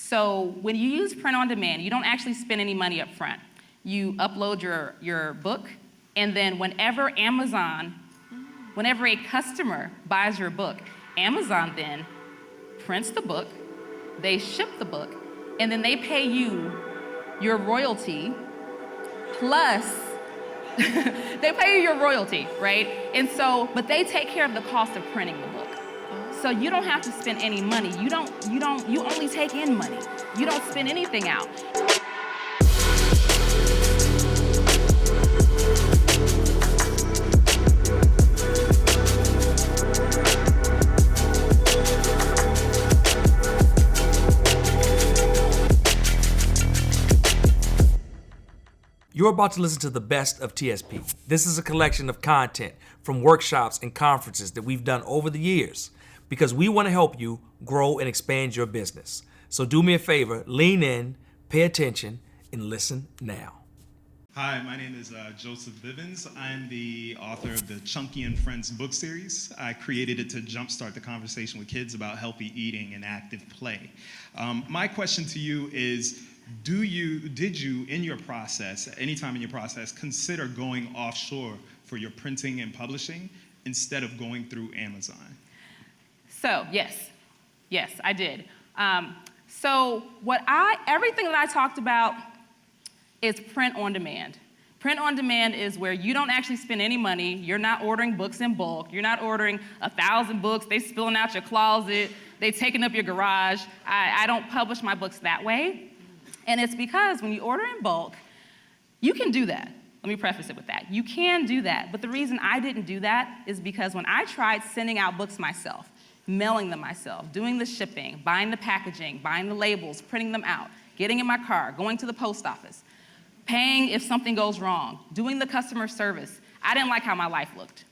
So when you use print on demand, you don't actually spend any money up front. You upload your book, and then whenever a customer buys your book, Amazon then prints the book, they ship the book, and then they pay you your royalty plus they pay you your royalty, right? And so, but they take care of the cost of printing the book. So you don't have to spend any money. You only take in money. You don't spend anything out. You're about to listen to the best of TSP. This is a collection of content from workshops and conferences that we've done over the years because we want to help you grow and expand your business. So do me a favor, lean in, pay attention, and listen now. Hi, my name is Joseph Bivens. I'm the author of the Chunky and Friends book series. I created it to jumpstart the conversation with kids about healthy eating and active play. My question to you is, did you, in your process, anytime in your process, consider going offshore for your printing and publishing instead of going through Amazon? So, yes, I did. So everything that I talked about is print on demand. Print on demand is where you don't actually spend any money. You're not ordering books in bulk. You're not ordering 1,000 books. They spilling out your closet. They taking up your garage. I don't publish my books that way. And it's because when you order in bulk, you can do that. Let me preface it with that. You can do that. But the reason I didn't do that is because when I tried sending out books myself, mailing them myself, doing the shipping, buying the packaging, buying the labels, printing them out, getting in my car, going to the post office, paying if something goes wrong, doing the customer service, I didn't like how my life looked.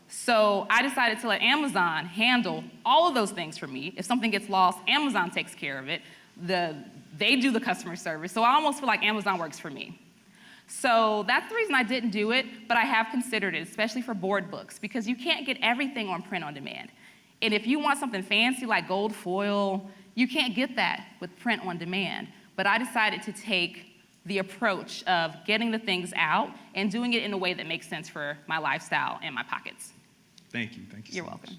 So I decided to let Amazon handle all of those things for me. If something gets lost, Amazon takes care of it. They do the customer service. So I almost feel like Amazon works for me. So that's the reason I didn't do it, but I have considered it, especially for board books, because you can't get everything on print on demand. And if you want something fancy like gold foil, you can't get that with print on demand. But I decided to take the approach of getting the things out and doing it in a way that makes sense for my lifestyle and my pockets. Thank you. You're welcome.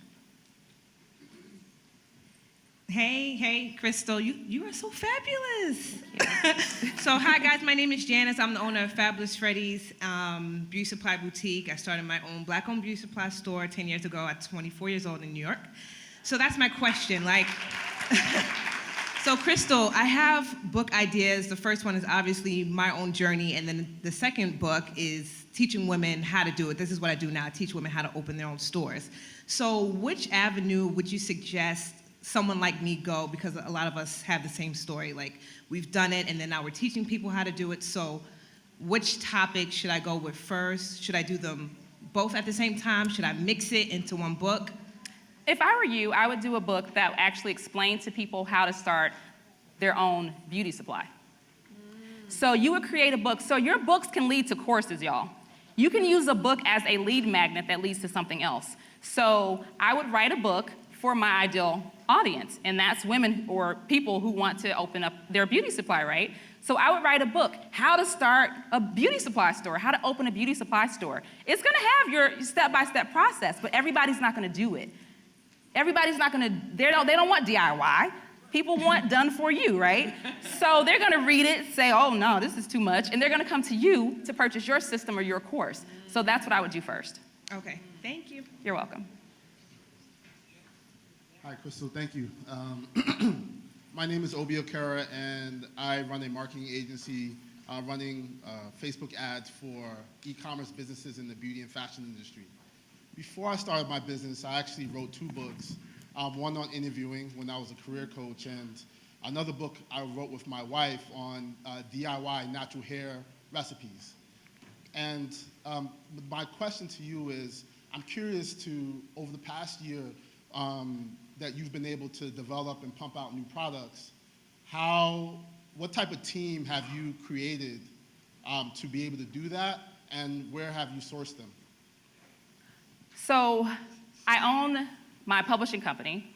Hey, Crystal, you are so fabulous. Yeah. So hi guys, my name is Janice. I'm the owner of Fabulous Freddy's Beauty Supply Boutique. I started my own Black-owned beauty supply store 10 years ago at 24 years old in New York. So that's my question, so Crystal, I have book ideas. The first one is obviously my own journey, and then the second book is teaching women how to do it. This is what I do now, I teach women how to open their own stores. So which avenue would you suggest someone like me go, because a lot of us have the same story, like we've done it and then now we're teaching people how to do it. So which topic should I go with first? Should I do them both at the same time? Should I mix it into one book? If I were you, I would do a book that actually explained to people how to start their own beauty supply. So you would create a book. So your books can lead to courses, y'all. You can use a book as a lead magnet that leads to something else. So I would write a book for my ideal audience, and that's women or people who want to open up their beauty supply, right? So I would write a book, how to start a beauty supply store, how to open a beauty supply store. It's gonna have your step-by-step process, but everybody's not gonna do it. Everybody's not gonna, they don't want DIY. People want done for you, right? So they're gonna read it, say, oh no, this is too much, and they're gonna come to you to purchase your system or your course. So that's what I would do first. Okay, thank you. You're welcome. Hi, Crystal, thank you. My name is Obi Okera, and I run a marketing agency running Facebook ads for e-commerce businesses in the beauty and fashion industry. Before I started my business, I actually wrote 2 books, one on interviewing when I was a career coach, and another book I wrote with my wife on DIY natural hair recipes. And my question to you is, I'm curious to, over the past year, that you've been able to develop and pump out new products, what type of team have you created to be able to do that, and where have you sourced them? So I own my publishing company,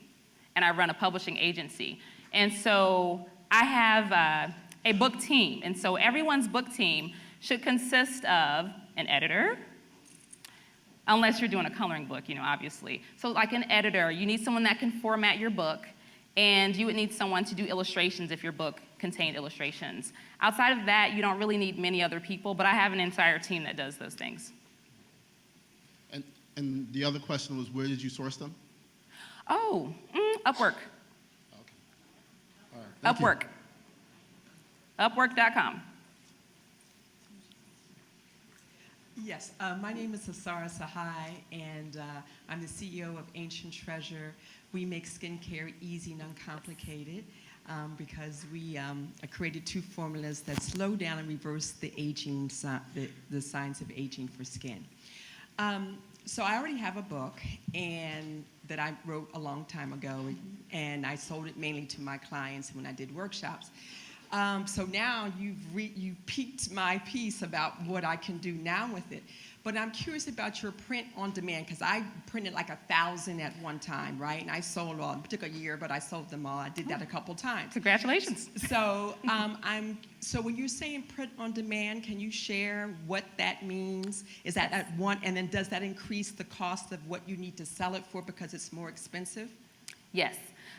and I run a publishing agency. And so I have a book team. And so everyone's book team should consist of an editor, unless you're doing a coloring book, obviously. So like an editor, you need someone that can format your book, and you would need someone to do illustrations if your book contained illustrations. Outside of that, you don't really need many other people, but I have an entire team that does those things. And the other question was, where did you source them? Oh, Upwork. Okay. All right. Thank you. Upwork. Upwork.com. Yes, my name is Asara Sahai, and I'm the CEO of Ancient Treasure. We make skincare easy and uncomplicated because we created 2 formulas that slow down and reverse the aging, the signs of aging for skin. So I already have a book that I wrote a long time ago, and I sold it mainly to my clients when I did workshops. So now you piqued my piece about what I can do now with it. But I'm curious about your print on demand, because I printed like 1,000 at one time, right? And I sold all, it took a year, but I sold them all. I did that a couple times. Congratulations. So so when you're saying print on demand, can you share what that means? Is that at one, and then does that increase the cost of what you need to sell it for because it's more expensive? Yes.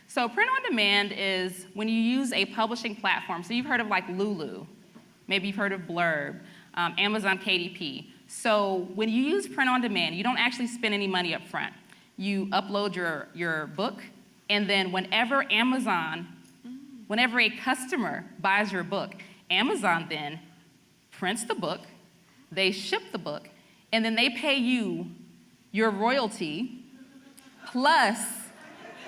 So print on demand is when you use a publishing platform. So you've heard of like Lulu, maybe you've heard of Blurb, Amazon KDP. So when you use print on demand, you don't actually spend any money up front. You upload your book, and then whenever a customer buys your book, Amazon then prints the book, they ship the book, and then they pay you your royalty plus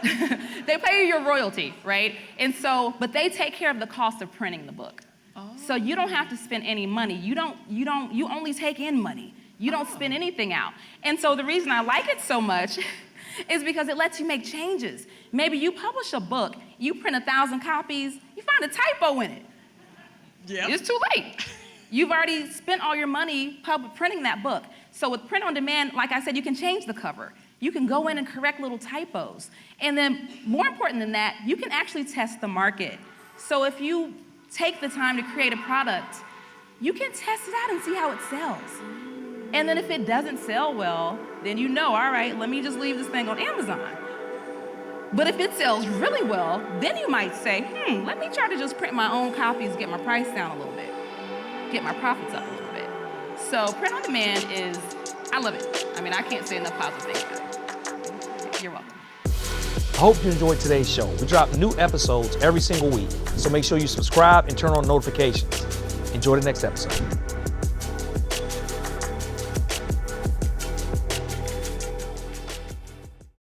they pay you your royalty, right? And so, but they take care of the cost of printing the book. Oh. So you don't have to spend any money. You only take in money. You don't spend anything out. And so the reason I like it so much is because it lets you make changes. Maybe you publish a book, you print 1,000 copies, you find a typo in it. Yeah. It's too late. You've already spent all your money printing that book. So with print on demand, like I said, you can change the cover. You can go in and correct little typos. And then more important than that, you can actually test the market. So if you take the time to create a product, you can test it out and see how it sells. And then if it doesn't sell well, then all right, let me just leave this thing on Amazon. But if it sells really well, then you might say, let me try to just print my own copies, get my price down a little bit, get my profits up a little bit. So print on demand I love it. I mean, I can't say enough positive things about it. You're welcome. I hope you enjoyed today's show. We drop new episodes every single week, so make sure you subscribe and turn on notifications. Enjoy the next episode.